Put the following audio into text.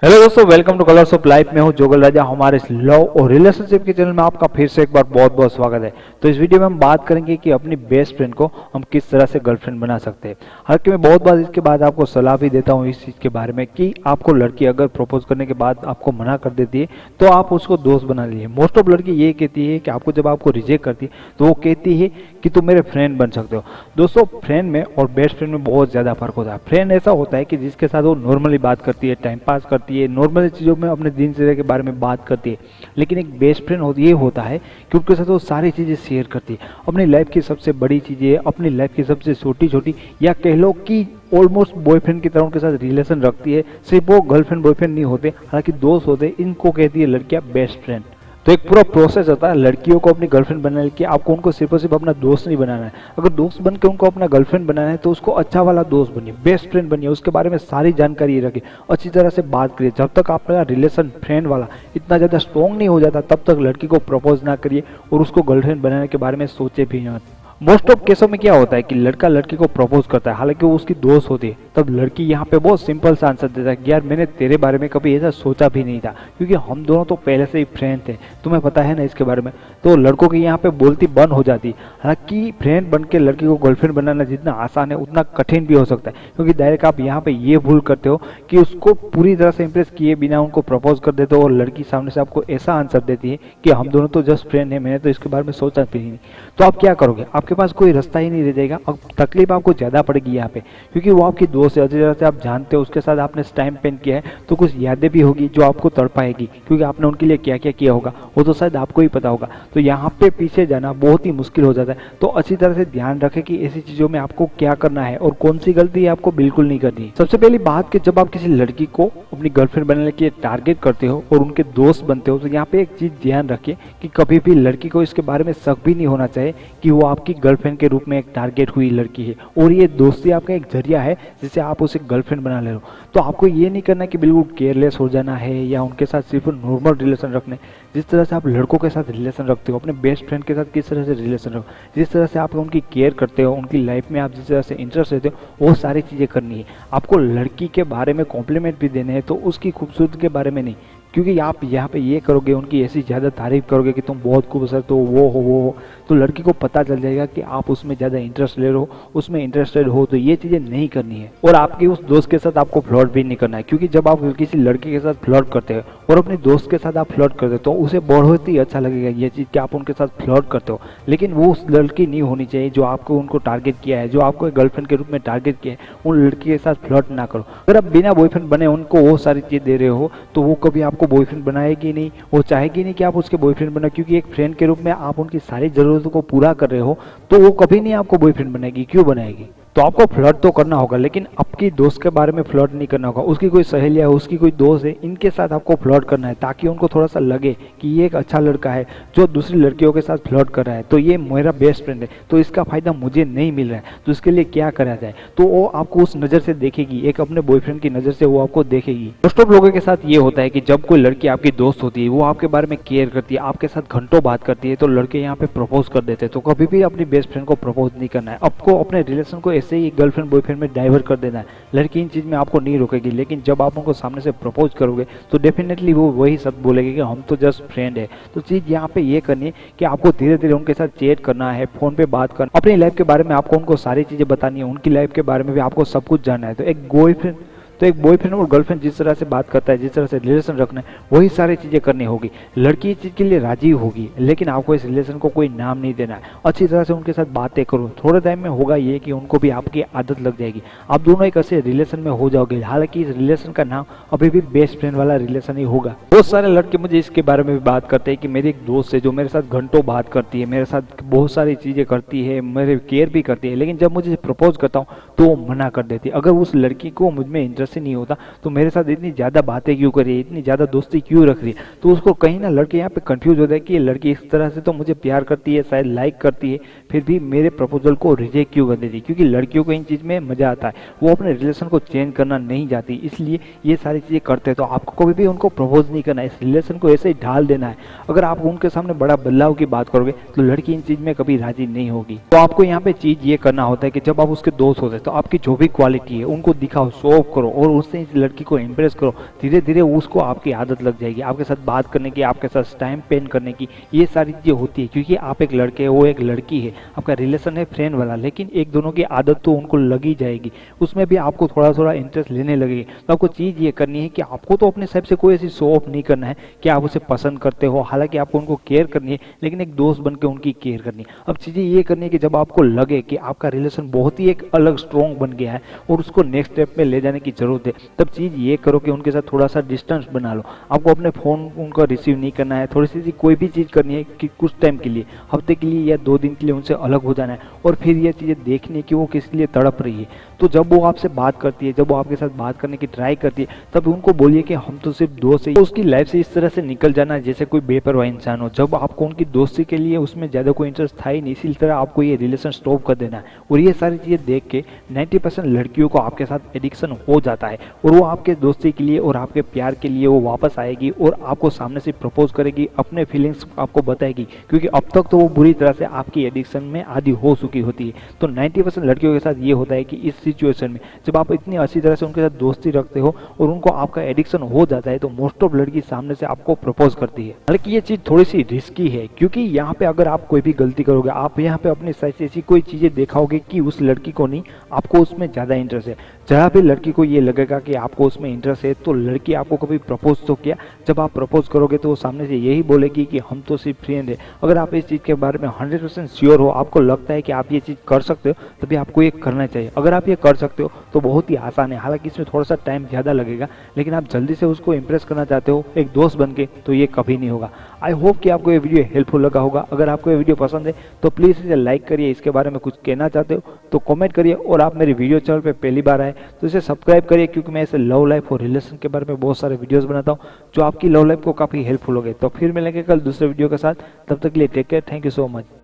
Hello दोस्तों, welcome two colours of life. में हूं जोगल राजा। हमारे इस लव और रिलेशनशिप के चैनल में आपका फिर से एक बार बहुत बहुत स्वागत है। तो इस वीडियो में हम बात करेंगे कि अपनी बेस्ट फ्रेंड को हम किस तरह से गर्लफ्रेंड बना सकते हैं। हालांकि मैं बहुत बार इसके बाद आपको सलाह भी देता हूं इस चीज़ के बारे में कि आपको लड़की अगर प्रपोज करने के बाद आपको मना कर देती है तो आप उसको दोस्त बना लीजिए। मोस्ट ऑफ लड़की ये कहती है कि आपको जब आपको रिजेक्ट करती है तो वो कहती है कि तुम मेरे फ्रेंड बन सकते हो। दोस्तों, फ्रेंड में और बेस्ट फ्रेंड में बहुत ज़्यादा फर्क होता है। फ्रेंड ऐसा होता है कि जिसके साथ वो नॉर्मली बात करती है, टाइम पास करती है, नॉर्मल चीज़ों में अपने दिनचर्या के बारे में बात करती है। लेकिन एक बेस्ट फ्रेंड ये होता है कि उनके साथ वो सारी चीज़ें शेयर करती है, अपनी लाइफ की सबसे बड़ी चीज़ें, अपनी लाइफ की सबसे छोटी छोटी, या कह लो कि ऑलमोस्ट बॉयफ्रेंड की तरह उनके साथ रिलेशन रखती है। सिर्फ वो गर्लफ्रेंड बॉयफ्रेंड नहीं होते, हालांकि दोस्त होते, इनको कहती है लड़कियां बेस्ट फ्रेंड। तो एक पूरा प्रोसेस होता है लड़कियों को अपनी गर्लफ्रेंड बनाने के। आपको उनको सिर्फ और सिर्फ अपना दोस्त नहीं बनाना है। अगर दोस्त बन के उनको अपना गर्लफ्रेंड बनाना है तो उसको अच्छा वाला दोस्त बनिए, बेस्ट फ्रेंड बनिए, उसके बारे में सारी जानकारी रखिए, अच्छी तरह से बात करिए। जब तक आपका रिलेशन फ्रेंड वाला इतना ज़्यादा स्ट्रॉन्ग नहीं हो जाता तब तक लड़की को प्रपोज ना करिए और उसको गर्लफ्रेंड बनाने के बारे में सोचे भी मत। मोस्ट ऑफ केसों में क्या होता है कि लड़का लड़की को प्रपोज करता है, हालांकि वो उसकी दोस्त होती है, तब लड़की यहाँ पे बहुत सिंपल सा आंसर देता है कि यार मैंने तेरे बारे में कभी ऐसा सोचा भी नहीं था, क्योंकि हम दोनों तो पहले से ही फ्रेंड थे, तुम्हें पता है ना इसके बारे में। तो लड़कों की यहाँ पे बोलती बंद हो जाती है। हालांकि फ्रेंड बन के लड़की को गर्लफ्रेंड बनाना जितना आसान है उतना कठिन भी हो सकता है, क्योंकि डायरेक्ट आप यहाँ पे ये भूल करते हो कि उसको पूरी तरह से इंप्रेस किए बिना उनको प्रपोज कर देते हो और लड़की सामने से आपको ऐसा आंसर देती है कि हम दोनों तो जस्ट फ्रेंड है, मैंने तो इसके बारे में सोचा भी नहीं। तो आप क्या करोगे? आपके पास कोई रास्ता ही नहीं रह जाएगा और तकलीफ आपको ज़्यादा पड़ेगी यहाँ पे, क्योंकि वो आपकी दोस्त है, अच्छी तरह से आप जानते हो, उसके साथ आपने टाइम स्पेंड किया है, तो कुछ यादें भी होगी जो आपको तड़पाएगी, क्योंकि आपने उनके लिए क्या क्या किया होगा वो तो शायद आपको ही पता होगा। तो यहाँ पे पीछे जाना बहुत ही मुश्किल हो जाता है। तो अच्छी तरह से ध्यान रखें कि ऐसी चीज़ों में आपको क्या करना है और कौन सी गलती आपको बिल्कुल नहीं करनी है। सबसे पहली बात कि जब आप किसी लड़की को अपनी गर्लफ्रेंड बनाने के लिए टारगेट करते हो और उनके दोस्त बनते हो, तो यहाँ पे एक चीज़ ध्यान रखिए कि कभी भी लड़की को इसके बारे में शक भी नहीं होना चाहिए कि वो आपकी गर्लफ्रेंड के रूप में एक टारगेट हुई लड़की है और ये दोस्ती आपका एक जरिया है जिससे आप उसे गर्लफ्रेंड बना ले रहे हो। तो आपको ये नहीं करना कि बिल्कुल केयरलेस हो जाना है या उनके साथ सिर्फ नॉर्मल रिलेशन रखने। जिस तरह से आप लड़कों के साथ रिलेशन रखते हो, अपने बेस्ट फ्रेंड के साथ किस तरह से रिलेशन रखो, जिस तरह से आप उनकी केयर करते हो, उनकी लाइफ में आप जिस तरह से इंटरेस्ट लेते हो, वो सारी चीज़ें करनी है। आपको लड़की के बारे में कॉम्प्लीमेंट भी देने हैं, तो उसकी खूबसूरती के बारे में नहीं, क्योंकि आप यहाँ पे ये करोगे, उनकी ऐसी ज़्यादा तारीफ करोगे कि तुम बहुत खूबसूरत हो, वो हो, तो लड़की को पता चल जाएगा कि आप उसमें ज़्यादा इंटरेस्ट ले रहे हो, उसमें इंटरेस्टेड हो। तो ये चीज़ें नहीं करनी है। और आपकी उस दोस्त के साथ आपको फ्लर्ट भी नहीं करना है, क्योंकि जब आप किसी लड़के के साथ फ्लर्ट करते हो और अपने दोस्त के साथ आप फ्लर्ट करते हो तो उसे बहुत ही अच्छा लगेगा ये चीज़ कि आप उनके साथ फ्लर्ट करते हो। लेकिन वो उस लड़की नहीं होनी चाहिए जो आपको उनको टारगेट किया है, जो आपको गर्लफ्रेंड के रूप में टारगेट किया है। उन लड़की के साथ फ्लर्ट ना करो। अगर आप बिना बॉयफ्रेंड बने उनको वो सारी चीज़ दे रहे हो तो वो कभी आपको बॉयफ्रेंड बनाएगी नहीं, वो चाहेगी नहीं कि आप उसके बॉयफ्रेंड बनो, क्योंकि एक फ्रेंड के रूप में आप उनकी सारी ज़रूरतों को पूरा कर रहे हो, तो वो कभी नहीं आपको बॉयफ्रेंड बनाएगी। क्यों बनाएगी? तो आपको फ्लर्ट तो करना होगा, लेकिन आपकी दोस्त के बारे में फ्लर्ट नहीं करना होगा। उसकी कोई सहेलियाँ है, उसकी कोई दोस्त है, इनके साथ आपको फ्लर्ट करना है ताकि उनको थोड़ा सा लगे कि ये एक अच्छा लड़का है जो दूसरी लड़कियों के साथ फ्लर्ट कर रहा है, तो ये मेरा बेस्ट फ्रेंड है, तो इसका फ़ायदा मुझे नहीं मिल रहा है, तो इसके लिए क्या करा जाए। तो वो आपको उस नज़र से देखेगी, एक अपने बॉयफ्रेंड की नज़र से वो आपको देखेगी। मोस्ट ऑफ लोगों के साथ ये होता है कि जब कोई लड़की आपकी दोस्त होती है, वो आपके बारे में केयर करती है, आपके साथ घंटों बात करती है, तो लड़के यहाँ पे प्रपोज कर देते हैं। तो कभी भी अपनी बेस्ट फ्रेंड को प्रपोज नहीं करना है। आपको अपने रिलेशन को ऐसे ही गर्लफ्रेंड बॉयफ्रेंड में डाइवर्ट कर देना है। लड़की इन चीज़ में आपको नहीं रोकेगी, लेकिन जब आप उनको सामने से प्रपोज करोगे तो डेफिनेटली वो वही शब्द बोलेगी कि हम तो जस्ट फ्रेंड है। तो चीज़ यहाँ पे ये करनी है कि आपको धीरे धीरे उनके साथ चैट करना है, फ़ोन पे बात करना, अपनी लाइफ के बारे में आपको उनको सारी चीज़ें बतानी है, उनकी लाइफ के बारे में भी आपको सब कुछ जानना है। तो एक बॉयफ्रेंड और गर्लफ्रेंड जिस तरह से बात करता है, जिस तरह से रिलेशन रखना है, वही सारी चीज़ें करनी होगी। लड़की इस चीज़ के लिए राजी होगी, लेकिन आपको इस रिलेशन को कोई नाम नहीं देना है। अच्छी तरह से उनके साथ बातें करो। थोड़े टाइम में होगा ये कि उनको भी आपकी आदत लग जाएगी, आप दोनों एक ऐसे रिलेशन में हो जाओगे। हालांकि इस रिलेशन का नाम अभी भी बेस्ट फ्रेंड वाला रिलेशन ही होगा। बहुत सारे लड़के मुझे इसके बारे में भी बात करते हैं कि मेरी एक दोस्त है जो मेरे साथ घंटों बात करती है, मेरे साथ बहुत सारी चीज़ें करती है, मेरे केयर भी करती है, लेकिन जब मुझे प्रपोज करता हूँ तो वो मना कर देती है। अगर उस लड़की को मुझ में इंटरेस्ट इंटरेस्ट ही नहीं होता तो मेरे साथ इतनी ज़्यादा बातें क्यों कर रही है, इतनी ज़्यादा दोस्ती क्यों रख रही है। तो उसको कहीं ना लड़के यहाँ पे कंफ्यूज होता है कि ये लड़की इस तरह से तो मुझे प्यार करती है, शायद लाइक करती है, फिर भी मेरे प्रपोजल को रिजेक्ट क्यों कर देती है। क्योंकि लड़कियों को इन चीज़ में मजा आता है, वो अपने रिलेशन को चेंज करना नहीं चाहती, इसलिए ये सारी चीज़ें करते हैं। तो आपको कभी भी उनको प्रपोज नहीं करना है, इस रिलेशन को ऐसे ही ढाल देना है। अगर आप उनके सामने बड़ा बदलाव की बात करोगे तो लड़की इन चीज़ में कभी राजी नहीं होगी। तो आपको यहाँ पे चीज़ ये करना होता है कि जब आप उसके दोस्त होते हैं तो आपकी जो भी क्वालिटी है उनको दिखाओ, शो ऑफ करो और उससे इस लड़की को इम्प्रेस करो। धीरे धीरे उसको आपकी आदत लग जाएगी, आपके साथ बात करने की, आपके साथ टाइम स्पेंड करने की, ये सारी चीज़ें होती है। क्योंकि आप एक लड़के हो, वो एक लड़की है, आपका रिलेशन है फ्रेंड वाला, लेकिन एक दोनों की आदत तो उनको लगी जाएगी, उसमें भी आपको थोड़ा थोड़ा इंटरेस्ट लेने लगेगी। तो आपको चीज़ ये करनी है कि आपको तो अपने हिसाब से कोई ऐसी शो ऑफ नहीं करना है कि आप उसे पसंद करते हो, हालांकि आपको उनको केयर करनी है, लेकिन एक दोस्त बन के उनकी केयर करनी है। अब चीज़ें ये करनी है कि जब आपको लगे कि आपका रिलेशन बहुत ही एक अलग स्ट्रॉन्ग बन गया है और उसको नेक्स्ट स्टेप में ले जाने की जरूरत है, तब चीज़ ये करो कि उनके साथ थोड़ा सा डिस्टेंस बना लो। आपको अपने फ़ोन उनका रिसीव नहीं करना है, थोड़ी सी कोई भी चीज़ करनी है कि कुछ टाइम के लिए, हफ्ते के लिए या 2 दिन के लिए उनसे अलग हो जाना है और फिर ये चीज़ें देखनी है कि वो किस लिए तड़प रही है। तो जब वो आपसे बात करती है, जब वो आपके साथ बात करने की ट्राई करती है, तब उनको बोलिए कि हम तो सिर्फ दोस्त हैं। तो उसकी लाइफ से इस तरह से निकल जाना जैसे कोई बेपरवाह इंसान हो। जब आपको उनकी दोस्ती के लिए उसमें ज़्यादा कोई इंटरेस्ट था ही नहीं, इसी तरह आपको ये रिलेशन स्टॉप कर देना है। और ये सारी चीज़ें देख के 90% लड़कियों को आपके साथ एडिक्शन हो जाता है और वो आपके दोस्ती के लिए और आपके प्यार के लिए वो वापस आएगी और आपको सामने से प्रपोज करेगी, अपने फीलिंग्स आपको बताएगी। क्योंकि अब तक तो वो बुरी तरह से आपकी एडिक्शन में आदी हो चुकी होती है। तो 90% लड़कियों के साथ ये होता है कि इस सिचुएशन में जब आप इतनी अच्छी तरह से उनके साथ दोस्ती रखते हो और उनको आपका एडिक्शन हो जाता है, तो मोस्ट ऑफ लड़की सामने से आपको प्रपोज करती है। हालांकि ये चीज़ थोड़ी सी रिस्की है, क्योंकि यहाँ पे अगर आप कोई भी गलती करोगे, आप यहाँ पे अपनी साइड से ऐसी कोई चीज़ें दिखाओगे कि उस लड़की को नहीं, आपको उसमें ज़्यादा इंटरेस्ट है। जहाँ भी लड़की को ये लगेगा कि आपको उसमें इंटरेस्ट है, तो लड़की आपको कभी प्रपोज तो किया, जब आप प्रपोज करोगे तो वो सामने से यही बोलेगी कि हम तो सिर्फ फ्रेंड है। अगर आप इस चीज़ के बारे में 100% श्योर हो, आपको लगता है कि आप ये चीज़ कर सकते हो, तभी आपको ये करना चाहिए। अगर आप ये कर सकते हो तो बहुत ही आसान है, हालांकि इसमें थोड़ा सा टाइम ज़्यादा लगेगा, लेकिन आप जल्दी से उसको इंप्रेस करना चाहते हो एक दोस्त बन के, तो ये कभी नहीं होगा। आई होप कि आपको ये वीडियो हेल्पफुल लगा होगा। अगर आपको ये वीडियो पसंद है तो प्लीज़ इसे लाइक करिए, इसके बारे में कुछ कहना चाहते हो तो कमेंट करिए, और आप मेरे वीडियो चैनल पे पहली बार आए तो इसे सब्सक्राइब करिए, क्योंकि मैं ऐसे लव लाइफ और रिलेशन के बारे में बहुत सारे वीडियोस बनाता हूँ जो आपकी लव लाइफ को काफ़ी हेल्पफुल हो गए। तो फिर मिलेंगे कल दूसरे वीडियो के साथ, तब तक के लिए take care, thank you so much.